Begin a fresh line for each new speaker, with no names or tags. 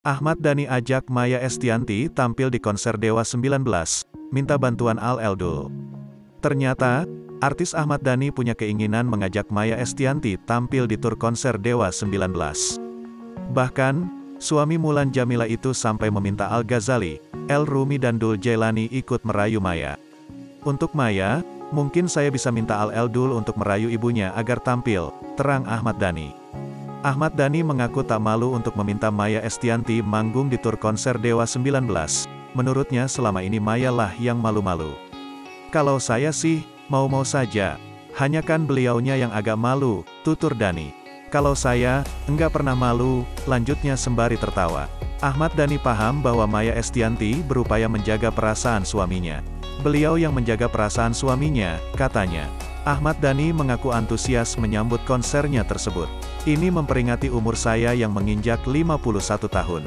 Ahmad Dhani ajak Maya Estianty tampil di konser Dewa 19, minta bantuan Al Eldul. Ternyata, artis Ahmad Dhani punya keinginan mengajak Maya Estianty tampil di tur konser Dewa 19. Bahkan, suami Mulan Jamila itu sampai meminta Al Ghazali, El Rumi dan Dul Jailani ikut merayu Maya. Untuk Maya, mungkin saya bisa minta Al Eldul untuk merayu ibunya agar tampil, terang Ahmad Dhani. Ahmad Dhani mengaku tak malu untuk meminta Maya Estianty manggung di tur konser Dewa 19. Menurutnya selama ini Maya lah yang malu-malu. Kalau saya sih, mau-mau saja. Hanya kan beliaunya yang agak malu, tutur Dhani. Kalau saya, enggak pernah malu, lanjutnya sembari tertawa. Ahmad Dhani paham bahwa Maya Estianty berupaya menjaga perasaan suaminya. Beliau yang menjaga perasaan suaminya, katanya. Ahmad Dhani mengaku antusias menyambut konsernya tersebut. Ini memperingati umur saya yang menginjak 51 tahun.